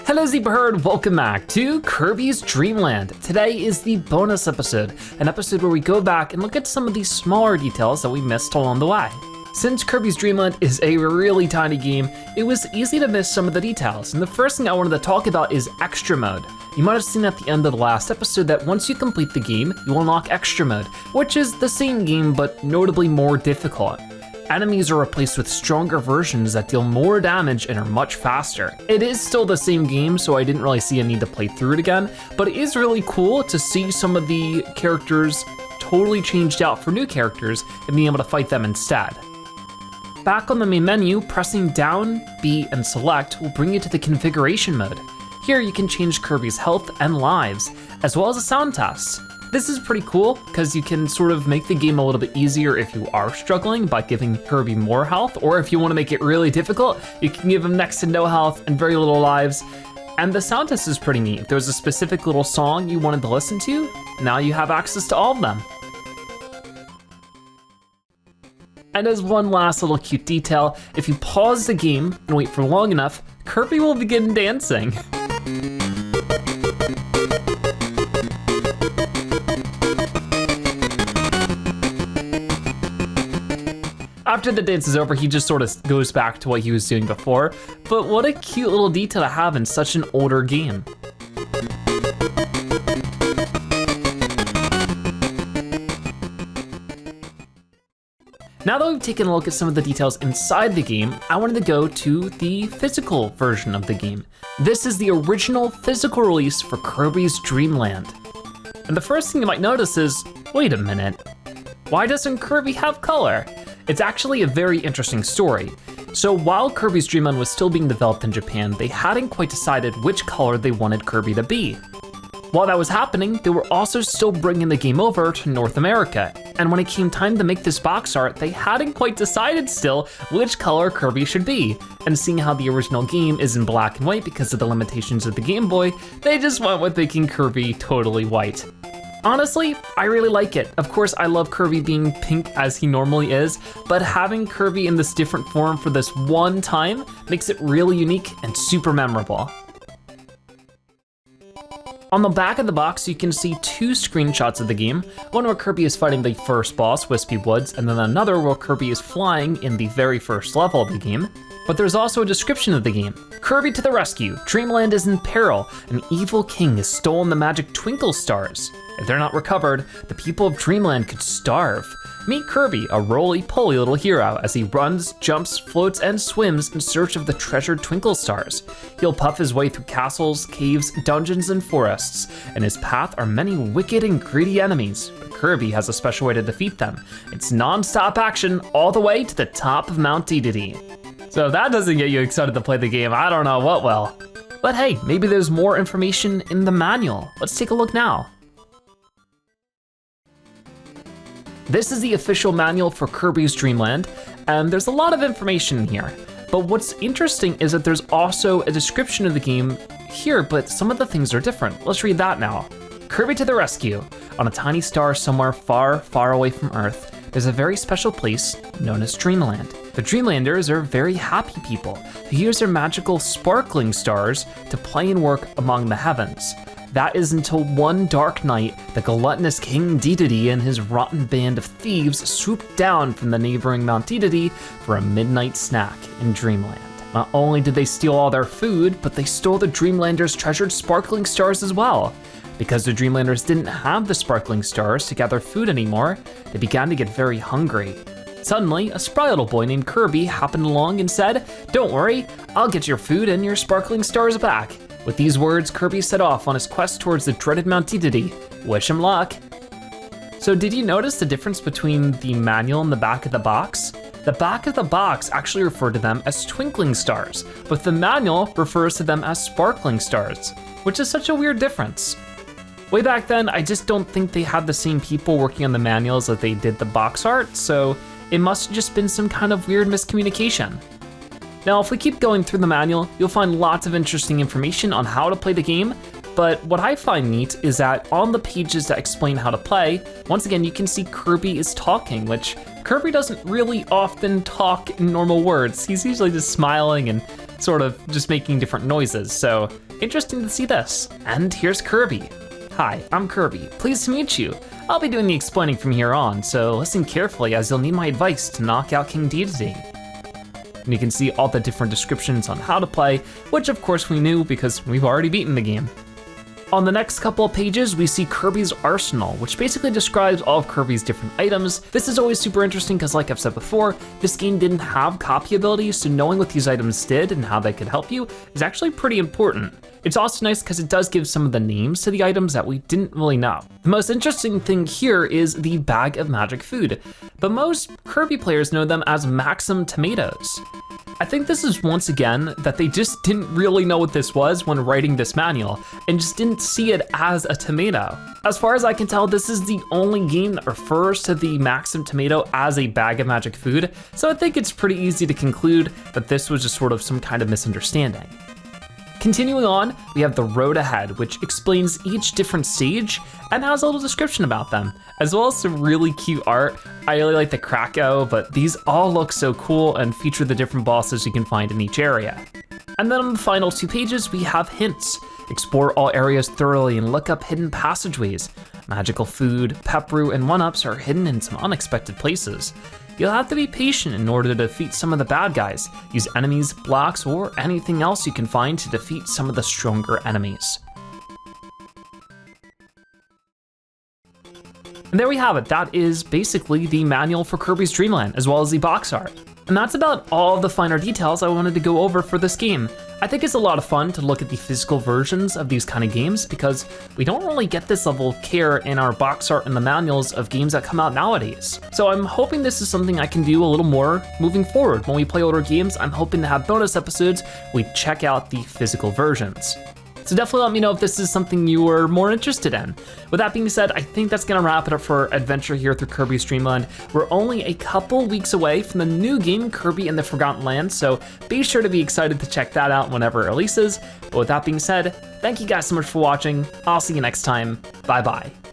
Hello Zebra Herd, welcome back to Kirby's Dream Land. Today is the bonus episode, an episode where we go back and look at some of these smaller details that we missed along the way. Since Kirby's Dream Land is a really tiny game, it was easy to miss some of the details, and the first thing I wanted to talk about is Extra Mode. You might have seen at the end of the last episode that once you complete the game, you will unlock Extra Mode, which is the same game but notably more difficult. Enemies are replaced with stronger versions that deal more damage and are much faster. It is still the same game, so I didn't really see a need to play through it again, but it is really cool to see some of the characters totally changed out for new characters and being able to fight them instead. Back on the main menu, pressing down, B, and select will bring you to the configuration mode. Here you can change Kirby's health and lives, as well as a sound test. This is pretty cool because you can sort of make the game a little bit easier if you are struggling by giving Kirby more health, or if you want to make it really difficult, you can give him next to no health and very little lives. And the sound test is pretty neat. If there's a specific little song you wanted to listen to, now you have access to all of them. And as one last little cute detail, if you pause the game and wait for long enough, Kirby will begin dancing. After the dance is over, he just sort of goes back to what he was doing before, but what a cute little detail to have in such an older game. Now that we've taken a look at some of the details inside the game, I wanted to go to the physical version of the game. This is the original physical release for Kirby's Dream Land. And the first thing you might notice is, wait a minute, why doesn't Kirby have color? It's actually a very interesting story. So while Kirby's Dream Land was still being developed in Japan, they hadn't quite decided which color they wanted Kirby to be. While that was happening, they were also still bringing the game over to North America. And when it came time to make this box art, they hadn't quite decided still which color Kirby should be. And seeing how the original game is in black and white because of the limitations of the Game Boy, they just went with making Kirby totally white. Honestly, I really like it. Of course, I love Kirby being pink as he normally is, but having Kirby in this different form for this one time makes it really unique and super memorable. On the back of the box, you can see two screenshots of the game, one where Kirby is fighting the first boss, Wispy Woods, and then another where Kirby is flying in the very first level of the game. But there's also a description of the game. Kirby to the rescue, Dreamland is in peril. An evil king has stolen the magic Twinkle Stars. If they're not recovered, the people of Dreamland could starve. Meet Kirby, a roly-poly little hero, as he runs, jumps, floats, and swims in search of the treasured Twinkle Stars. He'll puff his way through castles, caves, dungeons, and forests. In his path are many wicked and greedy enemies, but Kirby has a special way to defeat them. It's non-stop action all the way to the top of Mount Dedede. So if that doesn't get you excited to play the game, I don't know what will. But hey, maybe there's more information in the manual. Let's take a look now. This is the official manual for Kirby's Dream Land, and there's a lot of information in here. But what's interesting is that there's also a description of the game here, but some of the things are different. Let's read that now. Kirby to the rescue. On a tiny star somewhere far, far away from Earth, there's a very special place known as Dreamland. The Dreamlanders are very happy people who use their magical sparkling stars to play and work among the heavens. That is until one dark night, the gluttonous King Dedede and his rotten band of thieves swooped down from the neighboring Mount Dedede for a midnight snack in Dreamland. Not only did they steal all their food, but they stole the Dreamlanders' treasured sparkling stars as well. Because the Dreamlanders didn't have the sparkling stars to gather food anymore, they began to get very hungry. Suddenly, a spry little boy named Kirby happened along and said, "Don't worry, I'll get your food and your sparkling stars back." With these words, Kirby set off on his quest towards the dreaded Mount Dedede. Wish him luck. So did you notice the difference between the manual and the back of the box? The back of the box actually referred to them as twinkling stars, but the manual refers to them as sparkling stars, which is such a weird difference. Way back then, I just don't think they had the same people working on the manuals that they did the box art, so it must have just been some kind of weird miscommunication. Now, if we keep going through the manual, you'll find lots of interesting information on how to play the game, but what I find neat is that on the pages that explain how to play, once again, you can see Kirby is talking, which Kirby doesn't really often talk in normal words. He's usually just smiling and sort of just making different noises. So Interesting to see this. And here's Kirby. Hi, I'm Kirby. Pleased to meet you. I'll be doing the explaining from here on, so listen carefully as you'll need my advice to knock out King Dedede. And you can see all the different descriptions on how to play, which of course we knew because we've already beaten the game. On the next couple of pages, we see Kirby's arsenal, which basically describes all of Kirby's different items. This is always super interesting because like I've said before, this game didn't have copy abilities, so knowing what these items did and how they could help you is actually pretty important. It's also nice because it does give some of the names to the items that we didn't really know. The most interesting thing here is the bag of magic food, but most Kirby players know them as Maxim tomatoes. I think this is once again that they just didn't really know what this was when writing this manual and just didn't see it as a tomato. As far as I can tell, this is the only game that refers to the Maxim tomato as a bag of magic food, so I think it's pretty easy to conclude that this was just sort of some kind of misunderstanding. Continuing on, we have the road ahead, which explains each different stage and has a little description about them, as well as some really cute art. I really like the Krakow, but these all look so cool and feature the different bosses you can find in each area. And then on the final 2 pages, we have hints. Explore all areas thoroughly and look up hidden passageways. Magical food, pep root, and 1-ups are hidden in some unexpected places. You'll have to be patient in order to defeat some of the bad guys. Use enemies, blocks, or anything else you can find to defeat some of the stronger enemies. And there we have it. That is basically the manual for Kirby's Dream Land, as well as the box art. And that's about all of the finer details I wanted to go over for this game. I think it's a lot of fun to look at the physical versions of these kind of games because we don't really get this level of care in our box art and the manuals of games that come out nowadays. So I'm hoping this is something I can do a little more moving forward. When we play older games, I'm hoping to have bonus episodes we check out the physical versions. So definitely let me know if this is something you are more interested in. With that being said, I think that's gonna wrap it up for our adventure here through Kirby's Dream Land. We're only a couple weeks away from the new game, Kirby and the Forgotten Land, so be sure to be excited to check that out whenever it releases. But with that being said, thank you guys so much for watching. I'll see you next time. Bye-bye.